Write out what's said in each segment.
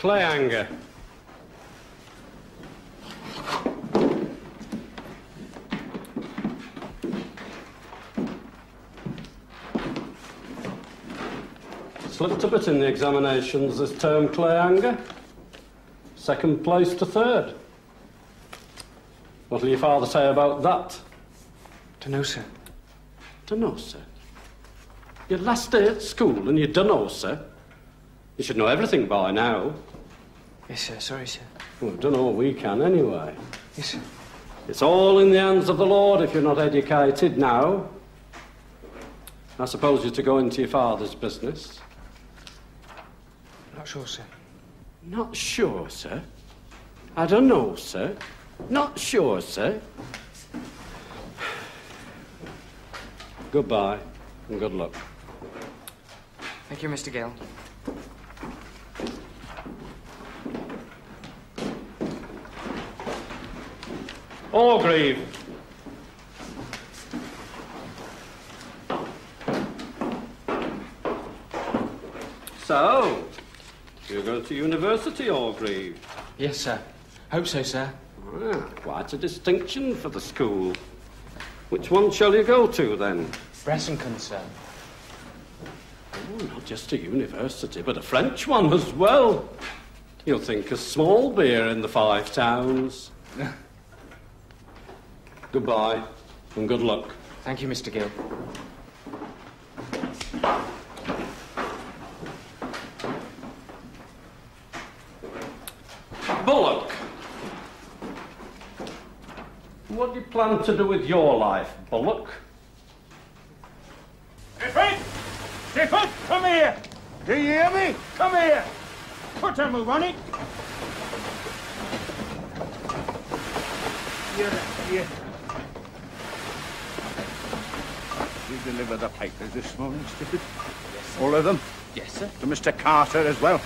Clayhanger. Slipped a bit in the examinations this term, Clayhanger. Second place to third. What'll your father say about that? Dunno, sir. Dunno, sir? Your last day at school and you dunno, sir? You should know everything by now. Yes, sir. Sorry, sir. Well, dunno we can anyway. Yes, sir. It's all in the hands of the Lord if you're not educated now. I suppose you're to go into your father's business. Not sure, sir. Not sure, sir? I don't know, sir. Not sure, sir. Goodbye and good luck. Thank you, Mr. Gill. Orgreave. So, you're going to university, Orgreave? Yes, sir. Hope so, sir. Ah, quite a distinction for the school. Which one shall you go to, then? Bressingham, sir. Oh, not just a university, but a French one as well. You'll think a small beer in the Five Towns. Goodbye, and good luck. Thank you, Mr. Gill. Bullock. What do you plan to do with your life, Bullock? Stifford! Stifford, come here! Do you hear me? Come here! Put a move on it! Here. You deliver the papers this morning, Stifford? Yes, sir. All of them? Yes, sir. To Mr. Carter as well?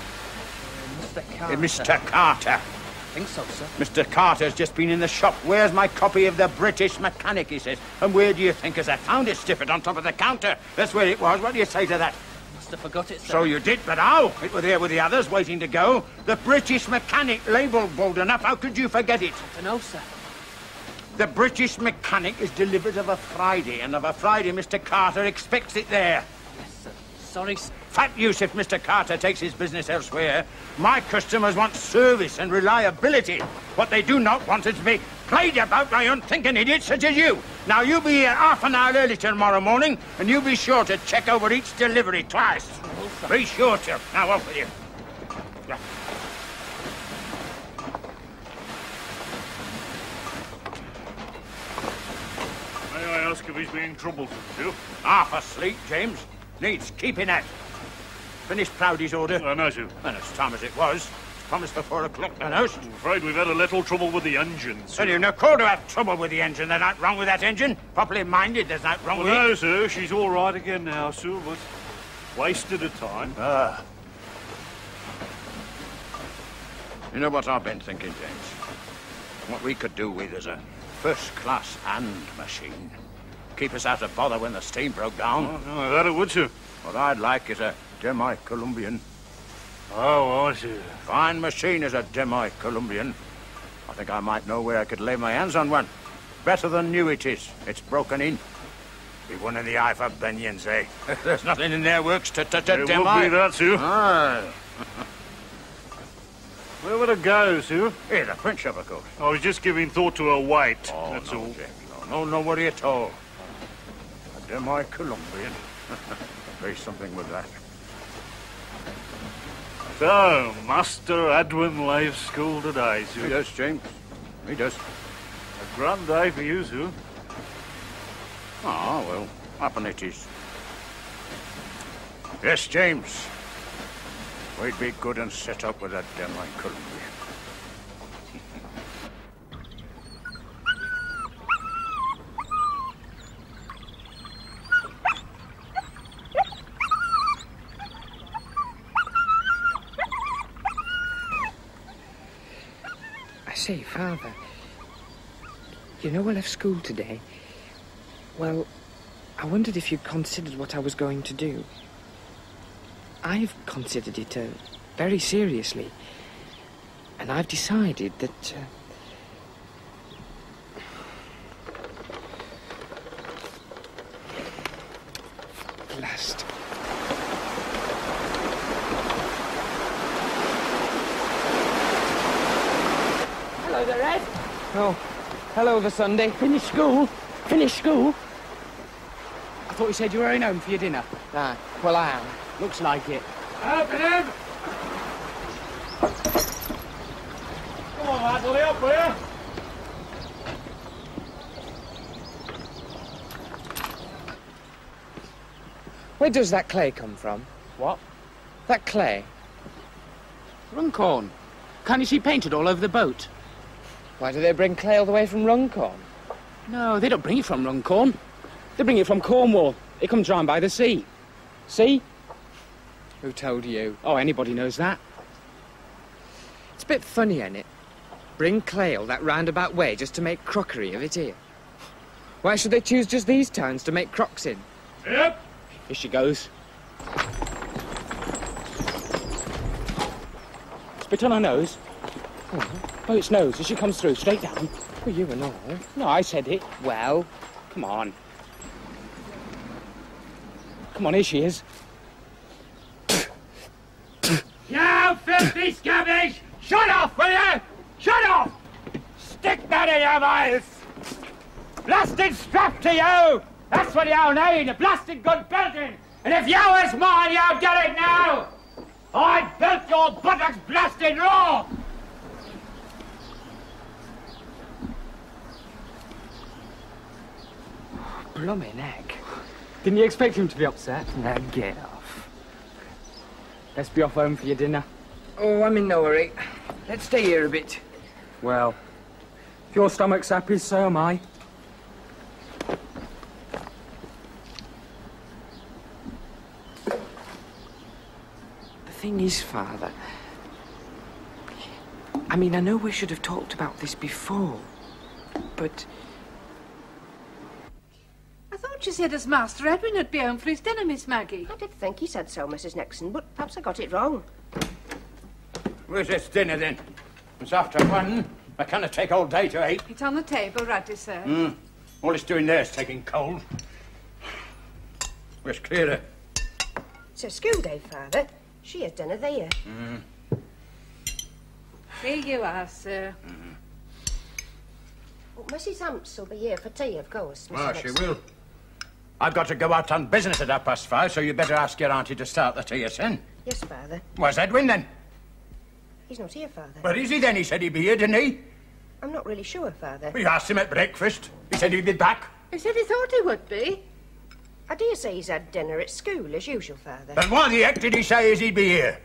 Mr. Carter. Mr. Carter. I think so, sir. Mr. Carter's just been in the shop. Where's my copy of the British Mechanic, he says. And where do you think I found it, Stifford? On top of the counter. That's where it was. What do you say to that? Must have forgot it, sir. So you did, but how? It was there with the others, waiting to go. The British Mechanic, labelled bold enough. How could you forget it? I don't know, sir. The British Mechanic is delivered of a Friday, and of a Friday Mr. Carter expects it there. Yes, sir. Sorry, sir. Fat use if Mr. Carter takes his business elsewhere. My customers want service and reliability. What they do not want is to be played about by unthinking idiots such as you. Now, you be here half an hour early tomorrow morning, and you be sure to check over each delivery twice. Be sure to. Now, off with you. May I ask if he's being troublesome, too? Half asleep, James. Needs keeping at. Finished Proudy's order? I know, sir. And as time as it was. Promised for 4 o'clock, I know. I'm afraid we've had a little trouble with the engine, sir. Well, you've no call to have trouble with the engine. There's not wrong with that engine. Properly minded, there's not wrong with no, it. sir, she's all right again now, sir, but wasted of time. Ah. You know what I've been thinking, James? What we could do with is a first-class hand machine. Keep us out of bother when the steam broke down. Oh, no, that it would, sir. What I'd like is a demi-Columbian. Oh, I see. Fine machine is a demi-Columbian. I think I might know where I could lay my hands on one. Better than new it is. It's broken in. Be one in the eye for bunions, eh? There's nothing in their works to It demi. would be that, sir. Aye. Where would it go, sir? Here, the print shop, of course. I was just giving thought to a weight, Oh, that's no, all. James, no, no worry at all. A demi-Columbian. Be something with that. So, Master Edwin leaves school today, sir. He does, James. He does. A grand day for you, sir. Ah, well, happen it is. Yes, James. We'd be good and set up with that demi-Columbian. I say, Father, you know I left school today. Well, I wondered if you'd considered what I was going to do. I've considered it very seriously. And I've decided that... Last. Hello there, Ed. Oh, hello there, Sunday. Finished school? Finished school? I thought you said you were going home for your dinner. Ah, well, I am. Looks like it. Open him! Come on, lad, will you up, will you? Where does that clay come from? What? That clay? Runcorn. Can't you see painted all over the boat? Why do they bring clay all the way from Runcorn? No, they don't bring it from Runcorn. They bring it from Cornwall. It comes round by the sea. See? Who told you? Oh, anybody knows that. It's a bit funny, ain't it? Bring clay all that roundabout way just to make crockery of it here. Why should they choose just these towns to make crocks in? Yep. Here she goes. Spit on her nose. Oh, it's nose as she comes through, straight down. Well, you and all. No, I said it. Well, Come on. Come on, here she is. You filthy scabbies! Shut off, will you? Shut off! Stick that in your mouth! Blasted strap to you! That's what you need, a blasted good belting! And if you was mine, you'd get it now! I'd belt your buttocks blasted raw! blooming heck. Didn't you expect him to be upset? Now get off. Let's be off home for your dinner. Oh, I'm in no hurry. Let's stay here a bit. Well, if your stomach's happy, so am I. The thing is, Father, I mean, I know we should have talked about this before, but... I thought you said as Master Edwin would be home for his dinner, Miss Maggie. I did think he said so, Mrs. Nixon, but perhaps I got it wrong. Where's this dinner, then? It's after 1. I can't take all day to eat. It's on the table, ready, sir. All it's doing there is taking cold. Where's Clara? It's her school day, Father. She has dinner there. Here you are, sir. Well, Mrs. Hamps will be here for tea, of course, Mrs. Well, she Nixon. will. I've got to go out on business at 5:30, so you better ask your auntie to start the tea at 10. Yes, Father. Where's Edwin, then? He's not here, Father. Where is he, then? He said he'd be here, didn't he? I'm not really sure, Father. We asked him at breakfast. He said he'd be back. He said he thought he would be. I dare say he's had dinner at school, as usual, Father. Then why the heck did he say as he'd be here?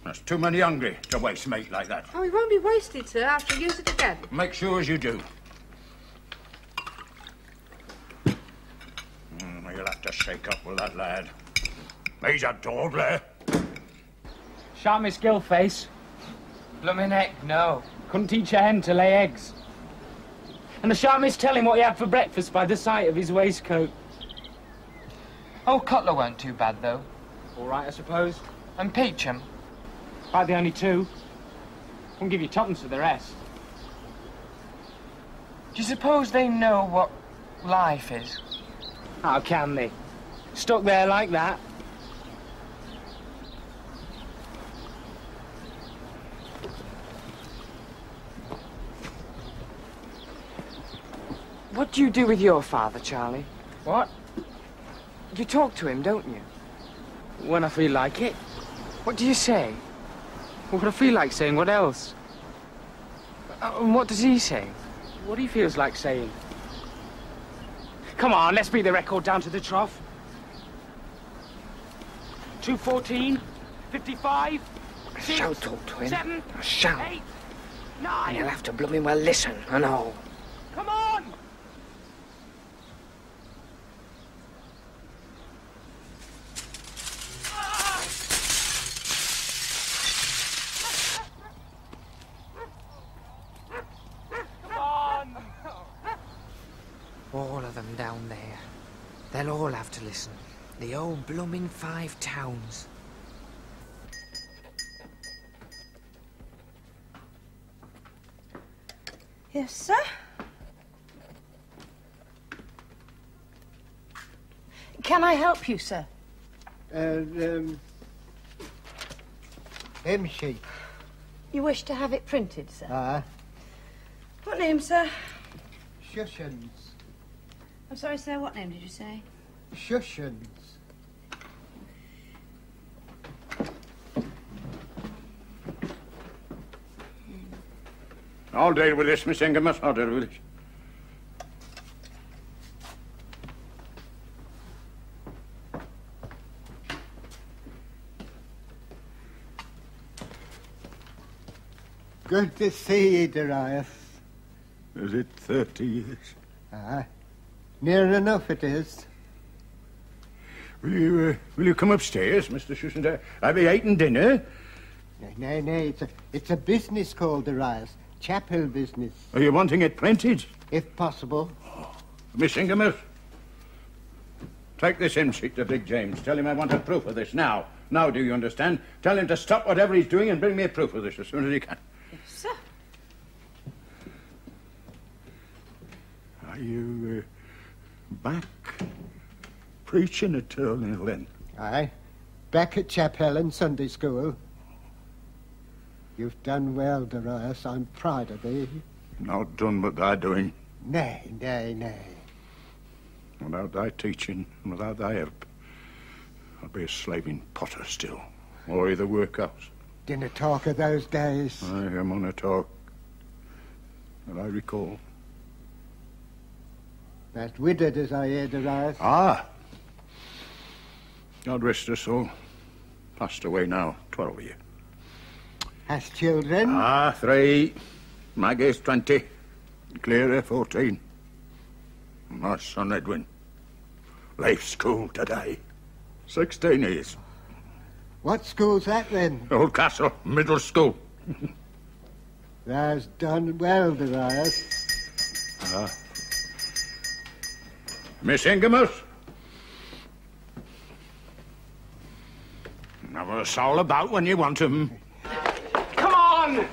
There's too many hungry to waste meat like that. Oh, he won't be wasted, sir. I shall use it again. Make sure as you do. You'll have to shake up with that lad. He's a dawdler. Sharp Miss Gillface. Blooming heck, no. Couldn't teach a hen to lay eggs. And the sharp miss tell him what he had for breakfast by the sight of his waistcoat. Old Cutler weren't too bad, though. All right, I suppose. And Peacham. About the only two. Won't give you tuppence for the rest. Do you suppose they know what life is? How can they? Stuck there like that. What do you do with your father, Charlie? What? You talk to him, don't you? When I feel like it. What do you say? What I feel like saying, what else? And what does he say? What he feels like saying. Come on, let's beat the record down to the trough. 2:14, 55, I shall talk to him. 7, I shall. 8, And 9. he'll have to blooming well listen and all. Come on! All of them down there. They'll all have to listen. The old blooming 5 towns. Yes, sir. Can I help you, sir? M-sheet. You wish to have it printed, sir? Ah. What name, sir? Shushens. I'm sorry, sir. What name did you say? Shushens. I'll deal with this, Miss Ingemus. I'll deal with this. Good to see you, Darius. Is it 30 years? Ah. Near enough it is. Will you come upstairs, Mr. Schussender? I'll be eating dinner. No, it's a business call, Darius. Chapel business. Are you wanting it printed? If possible. Miss Ingemus, take this hymn sheet to Big James. Tell him I want a proof of this now. Now, do you understand? Tell him to stop whatever he's doing and bring me a proof of this as soon as he can. Yes, sir. Are you back preaching at Turnhill then? Aye. Back at Chapel and Sunday school. You've done well, Darius. I'm proud of thee. Not done what they're doing. Nay. Without thy teaching and without thy help, I'll be a slaving potter still, or i' the workhouse. Dinna talk of those days. I am on a talk that I recall. That widowed, as I hear, Darius. Ah! God rest her soul. Passed away now, 12 year. Has children? Ah, 3. Maggie's 20. Clara, 14. My son, Edwin. Left school today. 16 years. What school's that, then? Old Castle, middle school. Thou's done well, Darius. Ah. Miss Ingemus? Never a soul about when you want 'em. Come on!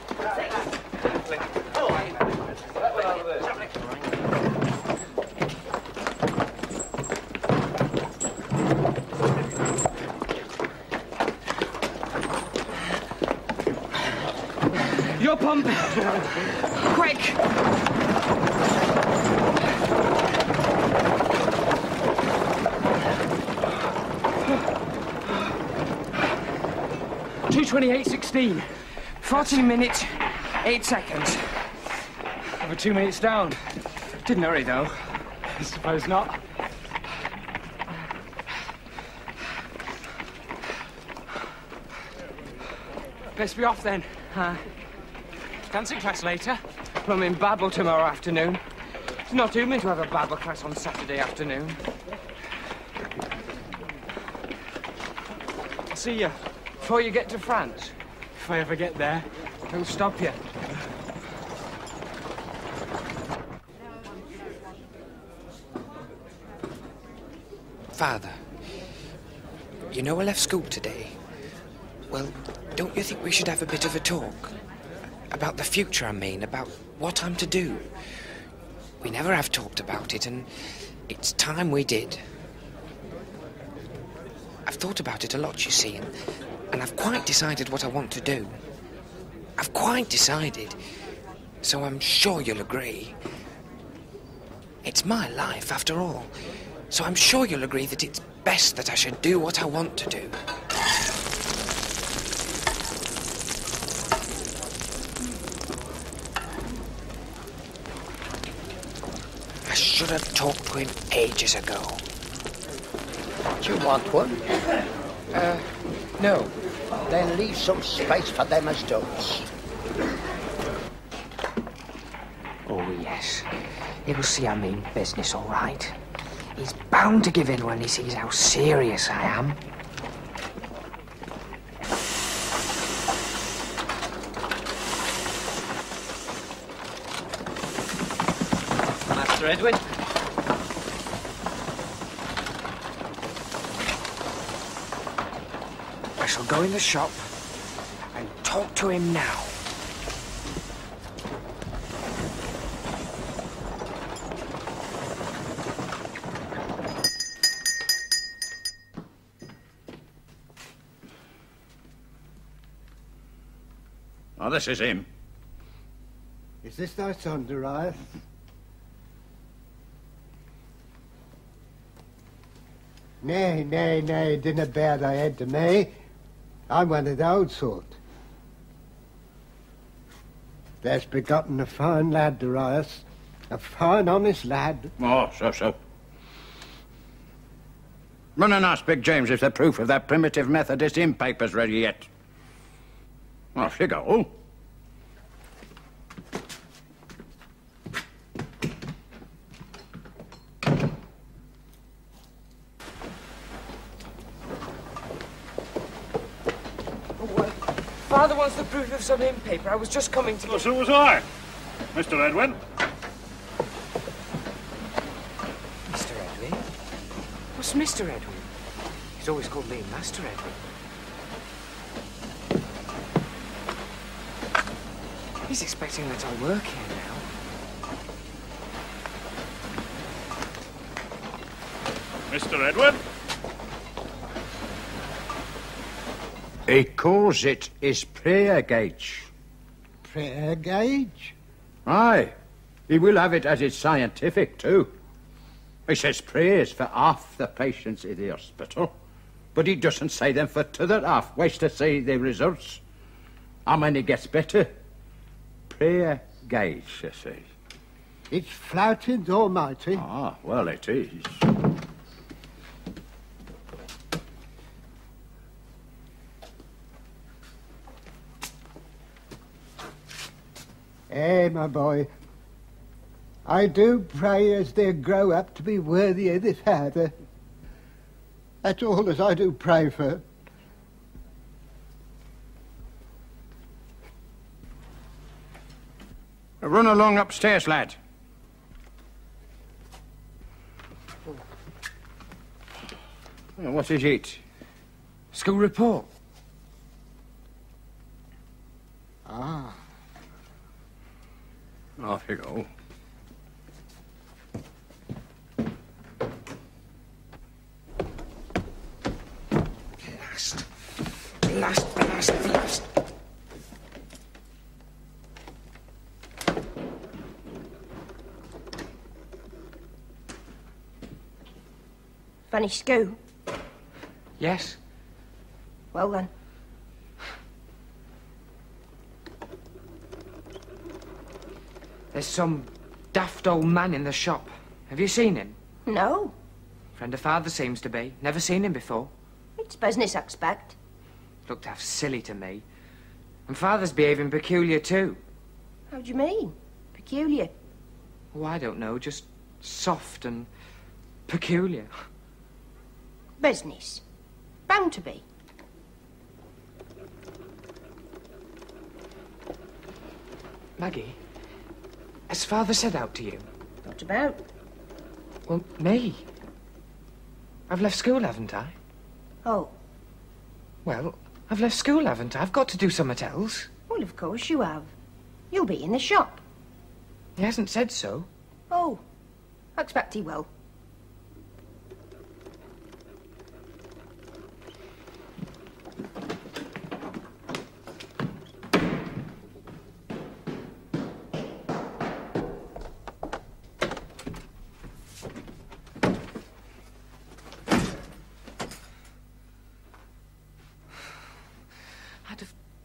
Your pump! Quick! $2:28:16. 14 minutes, 8 seconds. Over 2 minutes down. Didn't hurry, though. I suppose not. Best be off then. Dancing class later. Plumbing Babel tomorrow afternoon. It's not human to have a Babel class on Saturday afternoon. I'll see you before you get to France. If I ever get there. Who'll stop you? Father, you know I left school today. Well, don't you think we should have a bit of a talk? About the future, I mean, about what I'm to do. We never have talked about it, and it's time we did. I've thought about it a lot, you see, and I've quite decided what I want to do. I've quite decided, so I'm sure you'll agree. It's my life, after all, so I'm sure you'll agree that it's best that I should do what I want to do. I should have talked to him ages ago. Do you want one? No. Then leave some space for them as does. Oh, yes. He'll see I mean business, all right. He's bound to give in when he sees how serious I am. Master Edwin. I shall go in the shop and talk to him now. Oh, this is him. Is this thy son, Darius? Nay, dinna bear thy head to me. I'm one of the old sort. There's begotten a fine lad, Darius. A fine, honest lad. Oh, so. Run and ask Big James if the proof of that primitive Methodist hymn paper's ready yet. Off you go. Father wants the proof of some hymn paper. I was just coming to... Well, so was I. Mr. Edwin. Mr. Edwin? What's Mr. Edwin? He's always called me Master Edwin. He's expecting that I work here now. Mr. Edwin? He calls it his prayer gauge. Prayer gauge? Aye. He will have it as it's scientific, too. He says prayers for half the patients in the hospital, but he doesn't say them for t'other half. Waits to see the results. How many gets better? Prayer gauge, you see. It's flouted almighty. Ah, well, it is. Eh, my boy, I do pray as they grow up to be worthy of the Father. That's all as I do pray for. Run along upstairs, lad. Well, what is it? School report. Ah. Off you go. Last. Finished school? Yes. Well then. There's some daft old man in the shop. Have you seen him? No. Friend of Father seems to be. Never seen him before. It's business, I expect. Looked half silly to me. And Father's behaving peculiar too. How do you mean? Peculiar? Oh, I don't know. Just soft and peculiar. Business. Bound to be. Maggie, has Father said out to you? What about? Well, me. I've left school, haven't I? Oh. Well, I've left school, haven't I? I've got to do something else. Well, of course you have. You'll be in the shop. He hasn't said so. Oh. I expect he will.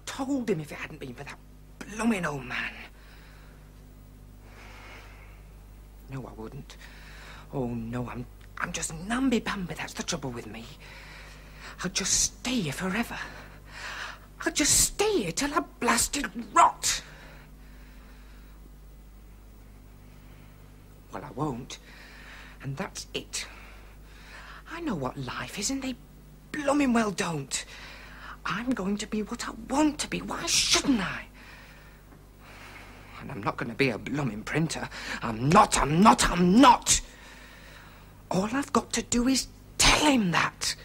Told him if it hadn't been for that blooming old man. No, I wouldn't. Oh, no, I'm just namby-pamby, that's the trouble with me. I'll just stay here forever. I'll just stay here till I blasted rot. Well, I won't. And that's it. I know what life is, and they blooming well don't. I'm going to be what I want to be. Why shouldn't I? And I'm not going to be a blooming printer. I'm not. All I've got to do is tell him that.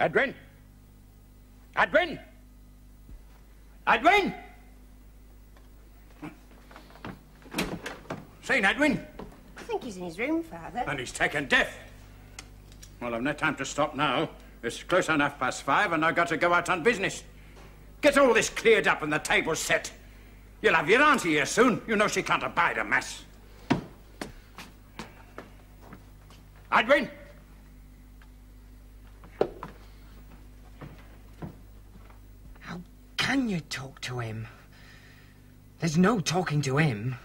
Edwin? Edwin? Edwin? Seen Edwin? I think he's in his room, Father. And he's taken death. Well, I've no time to stop now. It's close on 5:30 and I've got to go out on business. Get all this cleared up and the table set. You'll have your auntie here soon. You know she can't abide a mess. Edwin? How can you talk to him? There's no talking to him.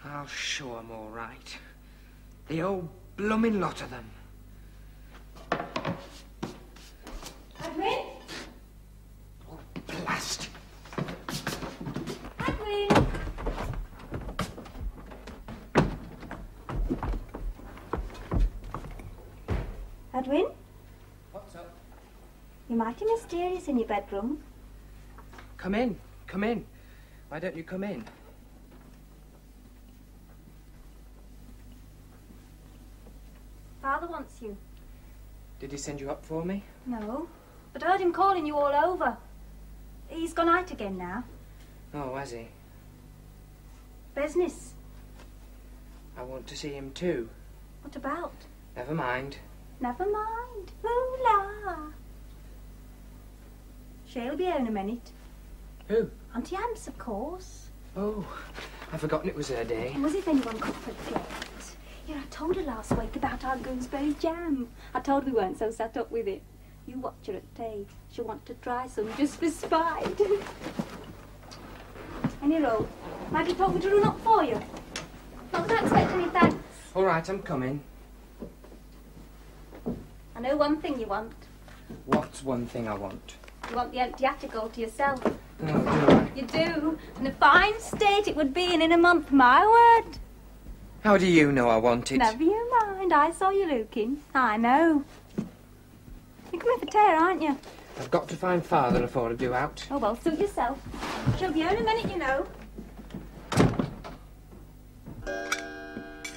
I'll show 'em all right. The old blooming lot of them. Edwin? Oh, blast. Edwin? Edwin? What's up? You're mighty mysterious in your bedroom. Come in, come in. Why don't you come in? Father wants you. Did he send you up for me? No, but I heard him calling you all over. He's gone out again now. Oh, has he? Business. I want to see him too. What about? Never mind. Never mind. Ooh-la. She'll be here in a minute. Who? Auntie Ants, of course. Oh, I've forgotten it was her day. And was if anyone could forget. Yeah, I told her last week about our gooseberry jam. I told her we weren't so set up with it. You watch her at tea. She'll want to try some just for spite. Any road. Maggie told me to run up for you. Not that I expect any thanks. All right, I'm coming. I know one thing you want. What's one thing I want? You want the empty attic all to yourself. Oh, do I? You do. And a fine state it would be in a month, my word. How do you know I want it? Never you mind. I saw you looking. I know. You're coming for tear, aren't you? I've got to find Father before I do out. Oh, well, suit yourself. She'll be here in a minute, you know.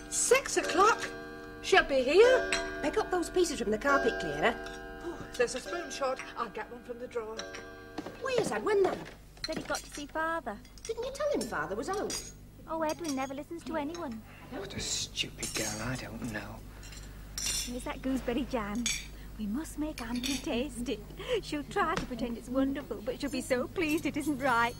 6 o'clock? She'll be here? Pick up those pieces from the carpet clearer. Oh, there's a spoon short. I'll get one from the drawer. Where's Edwin then? Said he'd got to see Father. Didn't you tell him Father was out? Oh, Edwin never listens to anyone. What a stupid girl, I don't know. Here's that gooseberry jam. We must make Auntie taste it. She'll try to pretend it's wonderful, but she'll be so pleased it isn't right.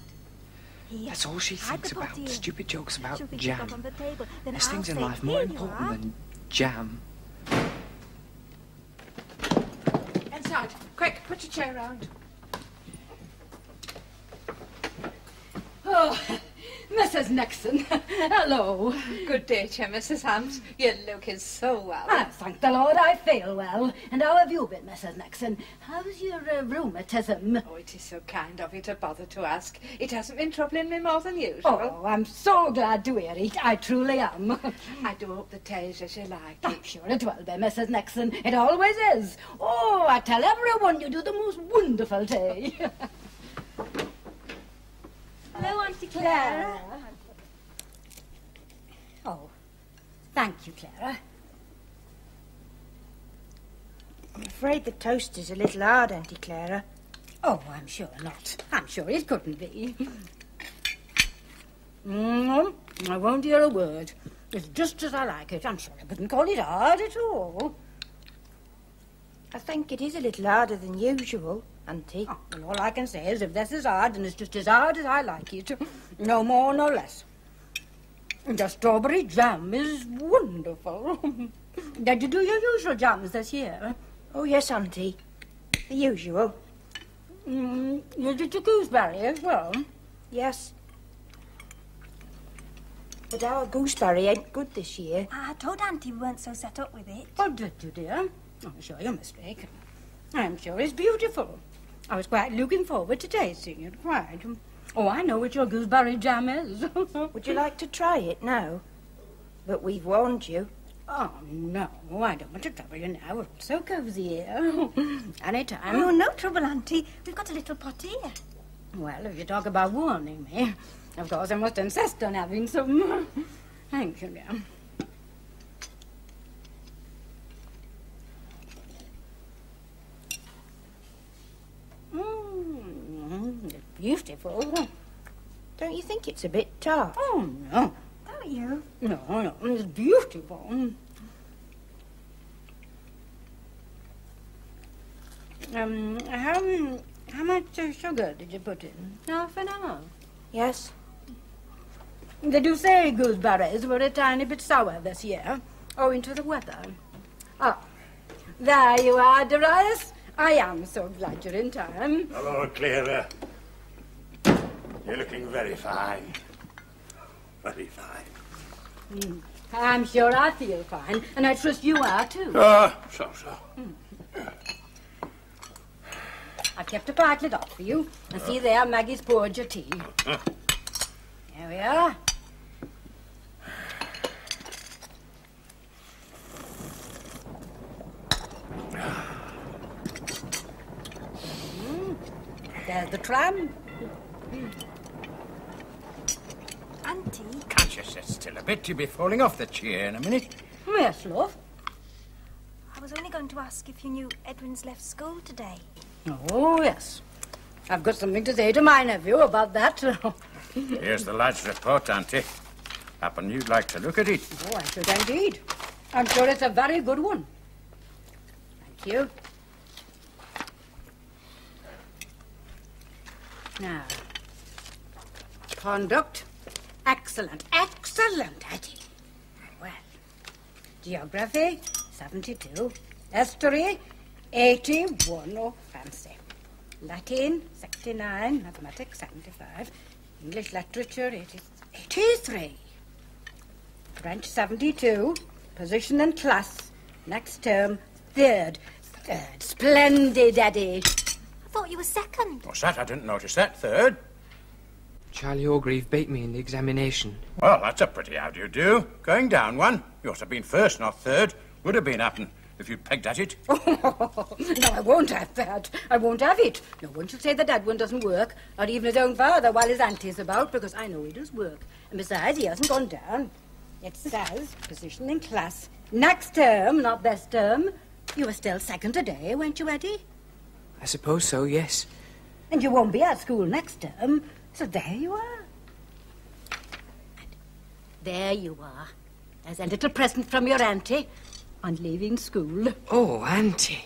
Here, that's all she thinks about. Here. Stupid jokes about She'll think jam. on the table. Then There's I'll things in say, life more "Here you important are." than jam. Inside. Quick, put your chair round. Oh, Mrs. Nixon. Hello. Good day to you, Mrs. Hams. You're looking so well. Ah, thank the Lord I feel well. And how have you been, Mrs. Nixon? How's your rheumatism? Oh, it is so kind of you to bother to ask. It hasn't been troubling me more than usual. Oh, I'm so glad to hear it. I truly am. I do hope the tea's as you like. I'm sure it will be, Mrs. Nixon. It always is. Oh, I tell everyone you do the most wonderful tea. Hello, Auntie Clara. Oh, thank you, Clara. I'm afraid the toast is a little hard, Auntie Clara. Oh, I'm sure not. I'm sure it couldn't be. I won't hear a word. It's just as I like it. I'm sure I wouldn't call it hard at all. I think it is a little harder than usual, Auntie. Oh, well, all I can say is if this is hard, then it's just as hard as I like it. No more, no less. And the strawberry jam is wonderful. Did you do your usual jams this year? Oh, yes, Auntie. The usual. You did your gooseberry as well? Yes. But our gooseberry ain't good this year. I told Auntie we weren't so set up with it. Oh, did you, dear? I'm sure you're mistaken. I'm sure it's beautiful. I was quite looking forward to tasting it, quite. Oh, I know what your gooseberry jam is. Would you like to try it now? But we've warned you. Oh, no, I don't want to trouble you now. We're all so cosy here. Anytime. Oh, no trouble, Auntie. We've got a little pot here. Well, if you talk about warning me, of course I must insist on having some. Thank you, dear. It's beautiful. Don't you think it's a bit tart? Oh, no. Don't you? No, it's beautiful. How much sugar did you put in? Half an hour. Yes. They do say gooseberries were a tiny bit sour this year, owing to the weather. Ah, there you are, Darius. I am so glad you're in time. Hello, Clara. You're looking very fine. Very fine. I'm sure I feel fine, and I trust you are, too. So. I've kept a partlet hot for you, and see there, Maggie's poured your tea. There we are. There's the tram. Auntie? Can't you sit still a bit? You'll be falling off the chair in a minute. Yes, love. I was only going to ask if you knew Edwin's left school today. Oh, yes. I've got something to say to my nephew about that. Here's the lad's report, Auntie. Happen you'd like to look at it. Oh, I should indeed. I'm sure it's a very good one. Thank you. Now, conduct, excellent, excellent, Eddie. Well, geography, 72. History, 81, oh, fancy. Latin, 69. Mathematics, 75. English literature, 83. French, 72. Position and class, next term, third. Splendid, Eddie. I thought you were second. What's that? I didn't notice that. Third? Charlie Orgreave beat me in the examination. Well, that's a pretty how do you do. Going down one. You ought to have been first, not third. Would have been happen if you'd pegged at it. Oh, no, I won't have that. I won't have it. No one should say that Edwin doesn't work, or even his own father while his auntie's about, because I know he does work. And besides, he hasn't gone down. It says, position in class. Next term, not this term. You were still second today, weren't you, Eddie? I suppose so, yes. And you won't be at school next term, so there you are. And there you are, as a little present from your auntie on leaving school. Oh, Auntie.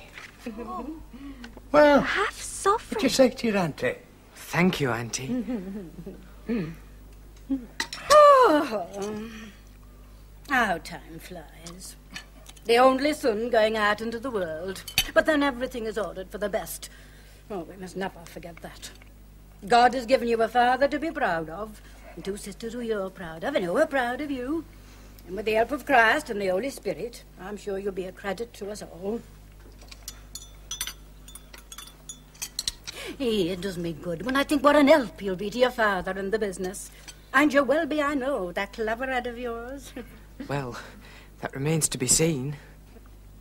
Well, half sovereign. What you say to your auntie? Thank you, Auntie. Oh, how time flies. The only son going out into the world. But then everything is ordered for the best. Oh, we must never forget that. God has given you a father to be proud of, and two sisters who you're proud of, and who are proud of you. And with the help of Christ and the Holy Spirit, I'm sure you'll be a credit to us all. It does me good when I think what an help you'll be to your father in the business. And you will be, I know, that clever head of yours. Well, that remains to be seen.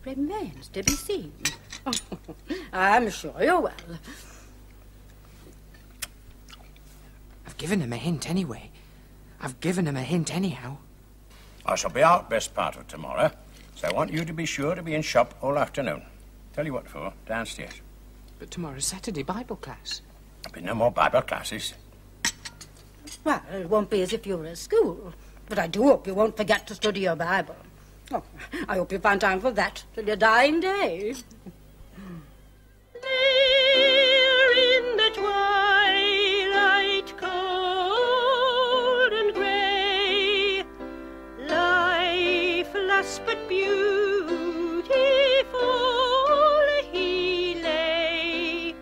Remains to be seen. I'm sure you will. I've given him a hint anyway. I've given him a hint anyhow. I shall be out best part of tomorrow, so I want you to be sure to be in shop all afternoon. Tell you what for, downstairs. But tomorrow's Saturday Bible class. There'll be no more Bible classes. Well, it won't be as if you were at school. But I do hope you won't forget to study your Bible. Oh, I hope you find time for that till your dying day. There in the twilight cold and grey, lifeless but beautiful he lay,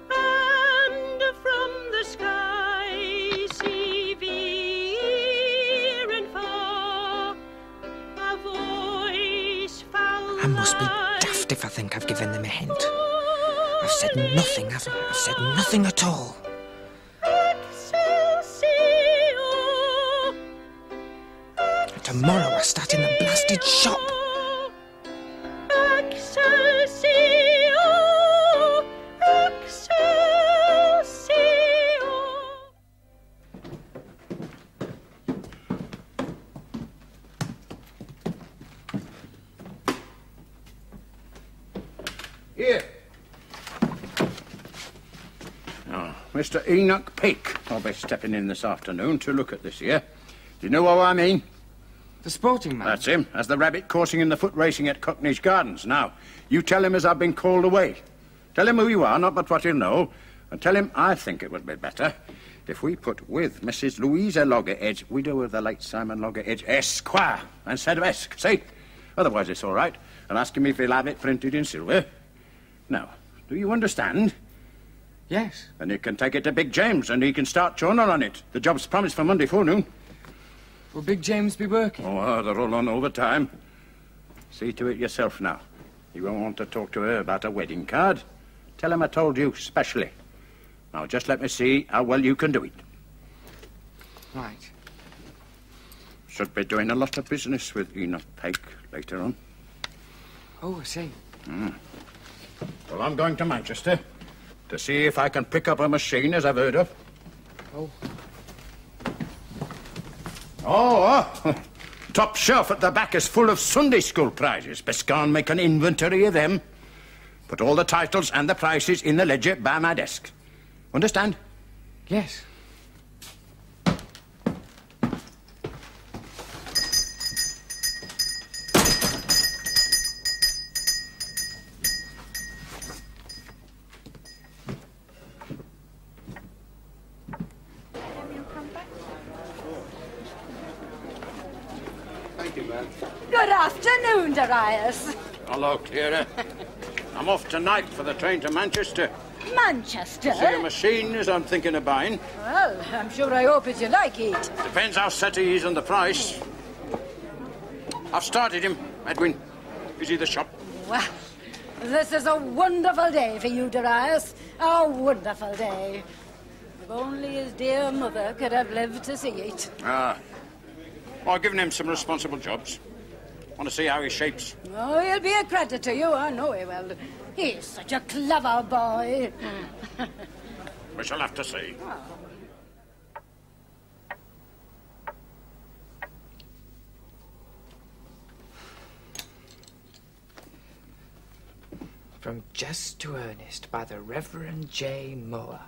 and from the sky severe and far, a voice foul I must be daft hint. I've said nothing, have I? I've said nothing at all. Tomorrow I start in the blasted shop. Here. Oh, Mr. Enoch Peake. I'll be stepping in this afternoon to look at this here. Do you know what I mean? The sporting man? That's him, as the rabbit coursing in the foot racing at Cockney's Gardens. Now, you tell him as I've been called away. Tell him who you are, not but what he'll know. And tell him I think it would be better if we put with Mrs. Louisa Loggeredge, widow of the late Simon Loggeredge, Esquire, instead of Esk, see? Otherwise it's all right. And ask him if he'll have it printed in silver. Now, do you understand? Yes. Then you can take it to Big James and he can start churning on it. The job's promised for Monday forenoon. Will Big James be working? Oh, they're all on overtime. See to it yourself now. You won't want to talk to her about a wedding card. Tell him I told you specially. Now, just let me see how well you can do it. Right. Should be doing a lot of business with Enoch Peake later on. Oh, I see. Well, I'm going to Manchester to see if I can pick up a machine as I've heard of. Oh. Oh, top shelf at the back is full of Sunday school prizes. Best go and make an inventory of them. Put all the titles and the prices in the ledger by my desk. Understand? Yes. Good afternoon, Darius. Hello, Clara. I'm off tonight for the train to Manchester. Manchester? See a machine as I'm thinking of buying. Well, I'm sure I hope as you like it. Depends how set he is on the price. I've started him, Edwin. Busy the shop. Well, this is a wonderful day for you, Darius. A wonderful day. If only his dear mother could have lived to see it. Ah. Well, I've given him some responsible jobs. Want to see how he shapes. Oh, he'll be a credit to you, I know he will. He's such a clever boy. We shall have to see. From Just to Ernest by the Reverend J. Moore.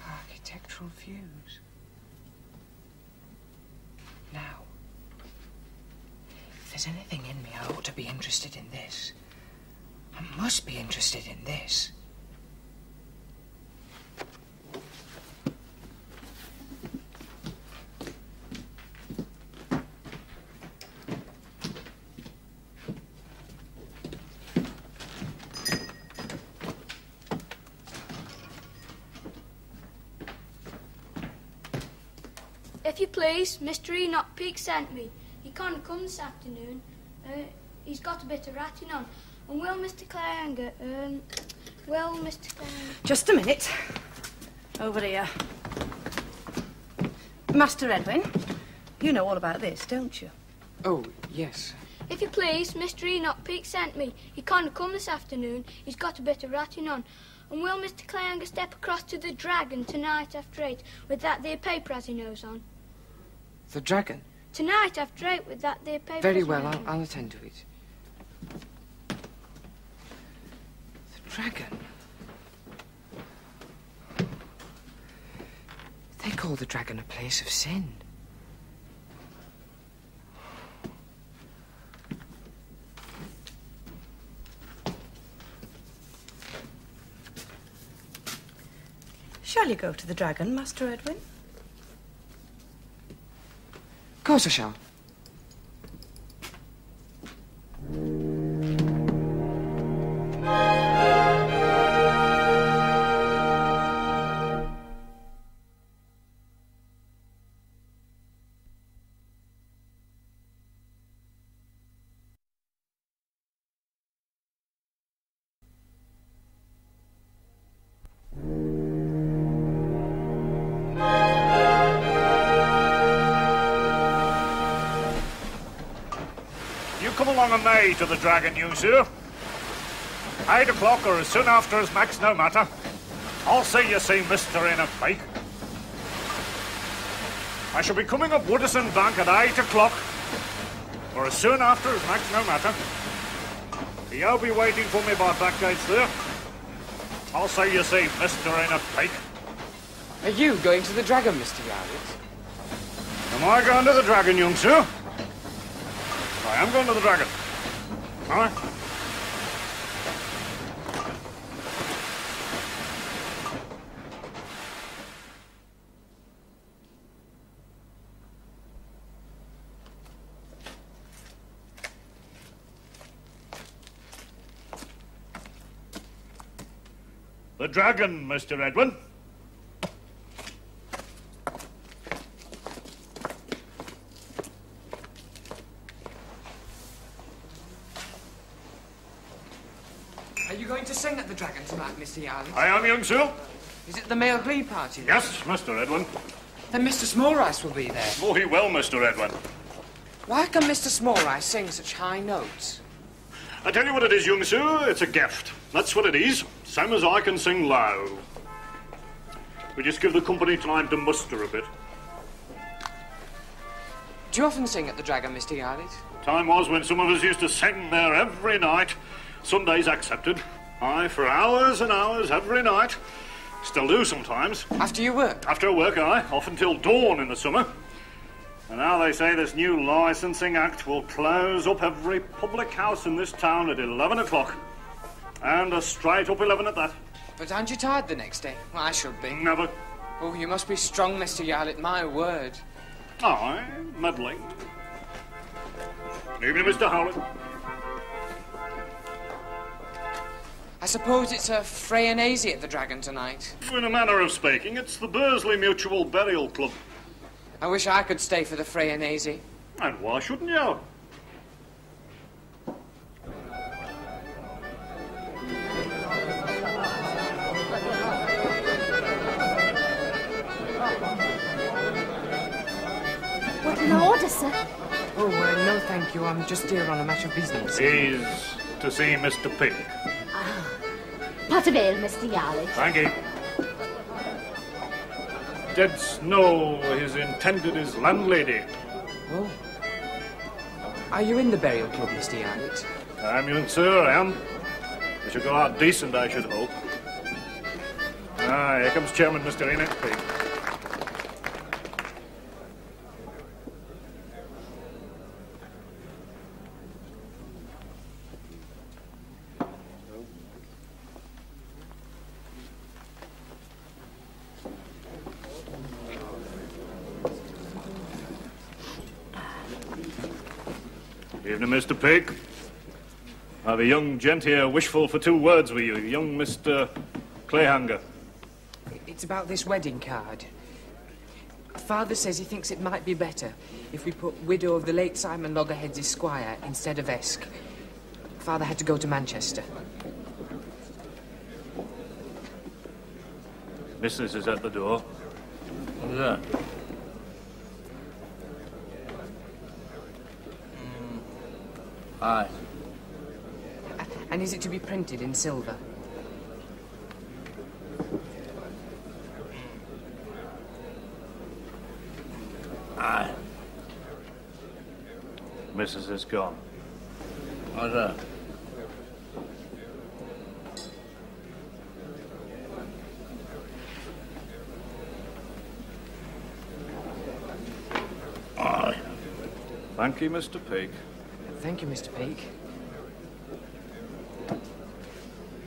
Architectural views. Now, if there's anything in me, I ought to be interested in this. I must be interested in this. If you please, Mr. Enoch Peake sent me. He can't come this afternoon. He's got a bit of ratting on. And will Mr. Clayhanger, Mr. Clayhanger... Just a minute. Over here. Master Edwin, you know all about this, don't you? Oh, yes. If you please, Mr. Enoch Peake sent me. He can't come this afternoon. He's got a bit of ratting on. And will Mr. Clayhanger step across to the Dragon tonight after 8 with that there paper as he knows on? The Dragon? Tonight after 8 with that there paper. Very well, I'll attend to it. The Dragon? They call the Dragon a place of sin. Shall you go to the Dragon, Master Edwin? course I shall. Come along a May to the Dragon, you, sir. 8 o'clock or as soon after as Max, no matter. I'll see you see Mr. in a fake. I shall be coming up Woodison Bank at 8 o'clock or as soon after as Max, no matter. You'll be waiting for me by back gates there. I'll see you see Mr. in a fake. Are you going to the Dragon, Mr. Yarlett? Am I going to the Dragon, young sir? I am going to the Dragon. All right. The Dragon, Mr. Edwin. Are you going to sing at the Dragon tonight, Mr. Yarlett? I am, young sir. Is it the male glee party? Yes, Mr. Edwin. Then Mr. Smallrice will be there. Oh, he will, Mr. Edwin. Why can Mr. Smallrice sing such high notes? I tell you what it is, young sir, it's a gift. That's what it is. Same as I can sing low. We just give the company time to muster a bit. Do you often sing at the Dragon, Mr. Yarlett? Time was when some of us used to sing there every night. Sundays accepted. Aye, for hours and hours every night. Still do sometimes. After you work? After work, aye. Often till dawn in the summer. And now they say this new licensing act will close up every public house in this town at 11 o'clock. And a straight up 11 at that. But aren't you tired the next day? Well, I should be. Never. Oh, you must be strong, Mr. Yarlett, my word. Aye, meddling. Evening, Mr. Howlett. I suppose it's a Freyanazy at the Dragon tonight. In a manner of speaking, it's the Bursley Mutual Burial Club. I wish I could stay for the Freyanazy. And why shouldn't you? What an order, sir. Oh, no, thank you. I'm just here on a matter of business. He's to see Mr. Pig. Pot of ale, Mr. Yarlett. Thank you. Dead Snow is intended as landlady. Oh. Are you in the burial club, Mr. Yarlett? I'm young sir, I am. We should go out decent, I should hope. Ah, here comes Chairman Mr. Enoch Pig. Evening, Mr. Pig. I have a young gent here wishful for 2 words with you, young Mr. Clayhanger. It's about this wedding card. Father says he thinks it might be better if we put widow of the late Simon Loggerheads Esquire instead of Esk. Father had to go to Manchester. Mrs. is at the door. What is that? Aye. And is it to be printed in silver? Aye. Mrs. is gone. What's that? Aye. Thank you, Mr. Pig. Thank you, Mr. Peake.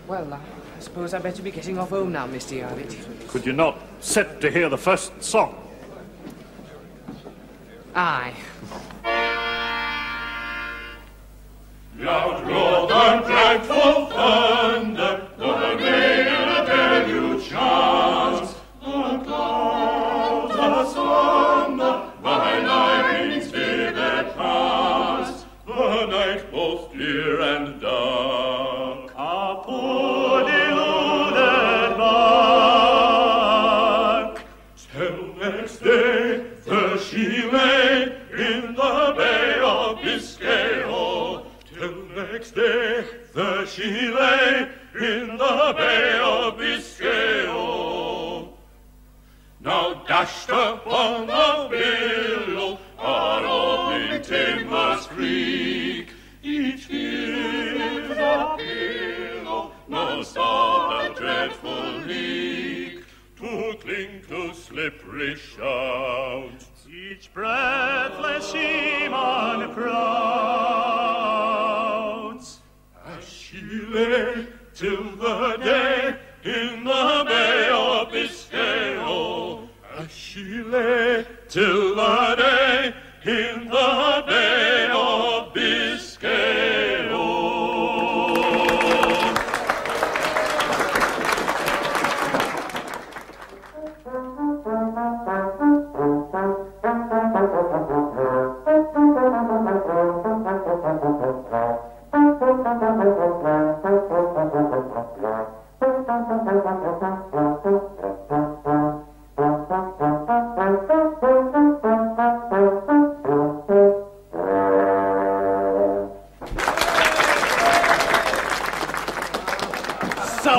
Well, I suppose I'd better be getting off home now, Mr. Yarlett. Could you not sit to hear the first song? Aye. Loud roar the dreadful thunder, the mail deluge chants, the clouds asunder, by lightning's vivid cast, the night both clear and dark. A poor deluded bark, till next day there she lay in the Bay of Biscay. Next day, there she lay in the Bay of Biscay. Now dashed upon the billow, our opening timbers creak. Each hears a pillow, most of the dreadful leak, to cling to slippery shouts. Each breathless seaman crowds, as she lay till the day in the Bay of Biscay. As she lay till the day in the Bay of Biscay.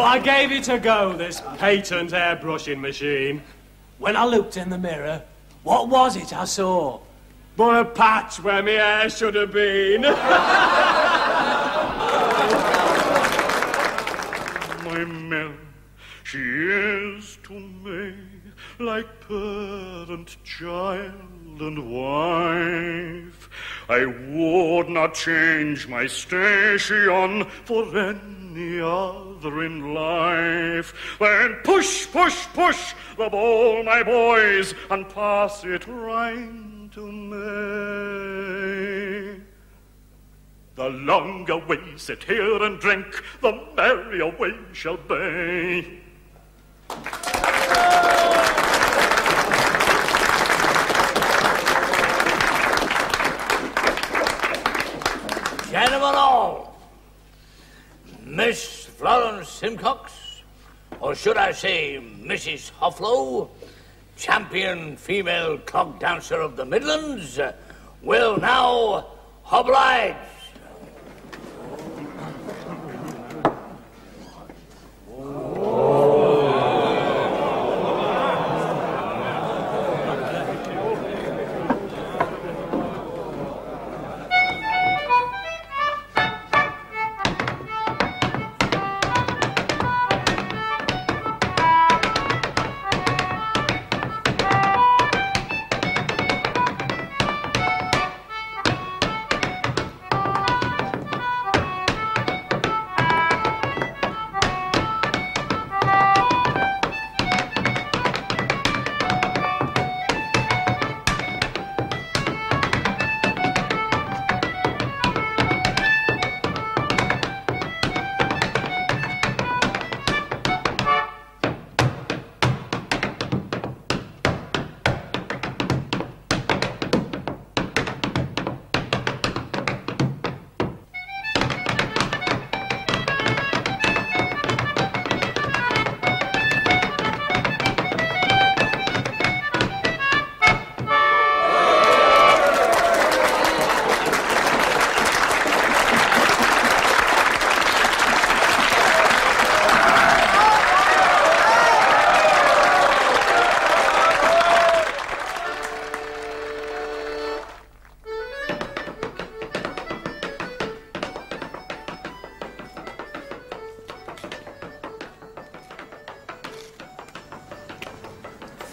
I gave it a go, this patent airbrushing machine. When I looked in the mirror, what was it I saw? But a patch where my hair should have been. My Mel, she is to me like parent, child, and wife. I would not change my station for any other in life. Then push, push, push the bowl, my boys, and pass it right to me. The longer we sit here and drink, the merrier we shall be. Gentlemen all, Miss Florence Simcox, or should I say Mrs. Hufflow, champion female clog dancer of the Midlands, will now oblige.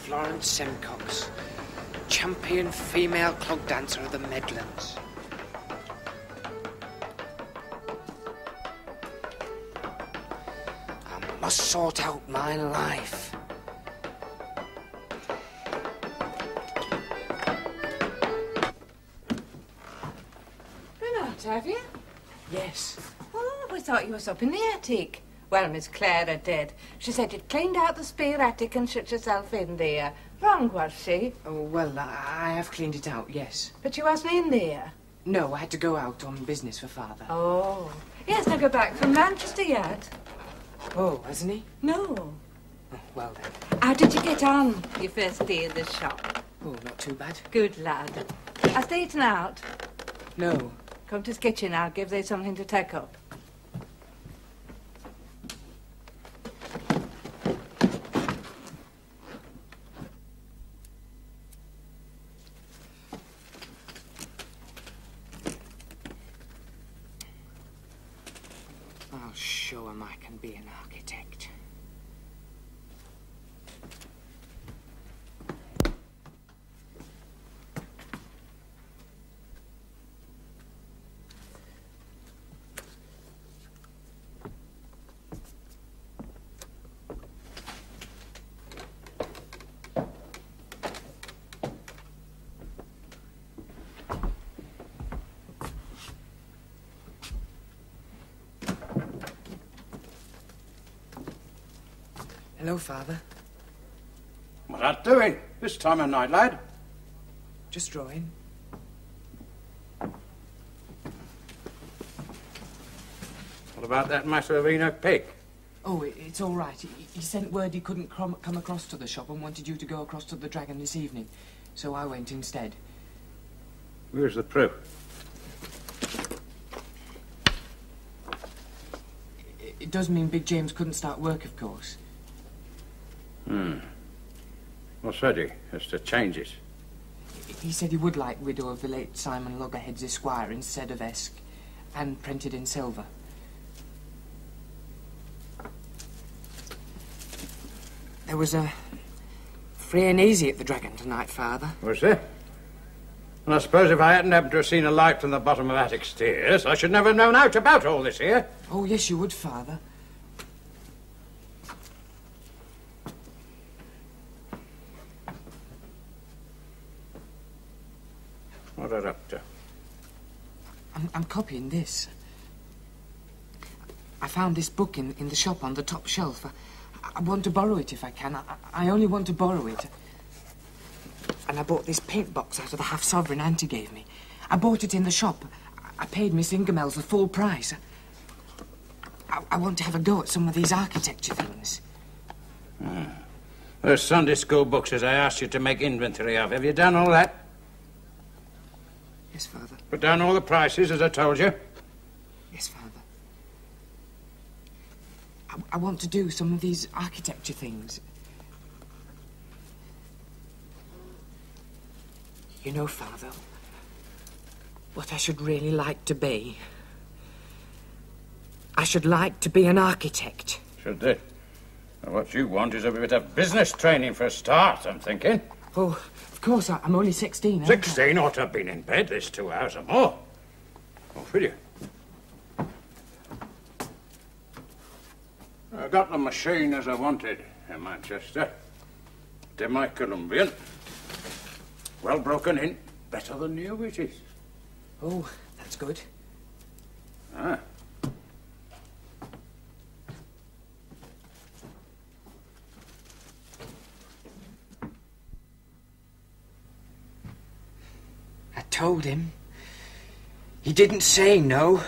Florence Simcox, champion female clog dancer of the Midlands. I must sort out my life. have you? Yes. Oh, we thought you was up in the attic. Well, Miss Clara did. She said you'd cleaned out the spare attic and shut yourself in there. Wrong, was she? Oh, well, I have cleaned it out, yes. But you wasn't in there? No, I had to go out on business for Father. Oh. He hasn't got back from Manchester yet. Oh, hasn't he? No. Oh, well then. How did you get on your first day in the shop? Oh, not too bad. Good lad. Hast eaten out? No. Come to the kitchen, I'll give thee something to take up. I'll show him I can be an architect. Hello, Father. What's that doing this time of night, lad? Just drawing. What about that matter of Enoch Pig? Oh, it's all right. He sent word he couldn't come across to the shop and wanted you to go across to the Dragon this evening. So I went instead. Where's the proof? It does mean Big James couldn't start work, of course. What said he as to changes? He said he would like widow of the late Simon Loggerheads Esquire instead of Esk, and printed in silver. There was a free and easy at the Dragon tonight, Father. Was there? And I suppose if I hadn't happened to have seen a light from the bottom of attic stairs, I should never have known out about all this here. Oh, yes, you would, Father. What are you up to? I'm copying this. I found this book in the shop on the top shelf. I want to borrow it if I can. I only want to borrow it. And I bought this paint box out of the half-sovereign Auntie gave me. I bought it in the shop. I paid Miss Ingemells the full price. I want to have a go at some of these architecture things. Those Sunday school books as I asked you to make inventory of. Have you done all that? Yes, Father. Put down all the prices as I told you? Yes, Father. I want to do some of these architecture things. You know, Father, what I should really like to be? I should like to be an architect. Should they? Well, what you want is a bit of business training for a start, I'm thinking. Oh, of course, I'm only 16. 16 ought to have been in bed this 2 hours or more. Off with you. I got the machine as I wanted in Manchester. Demi-Columbian. Well broken in. Better than new it is. Oh, that's good. Ah. I told him. He didn't say no.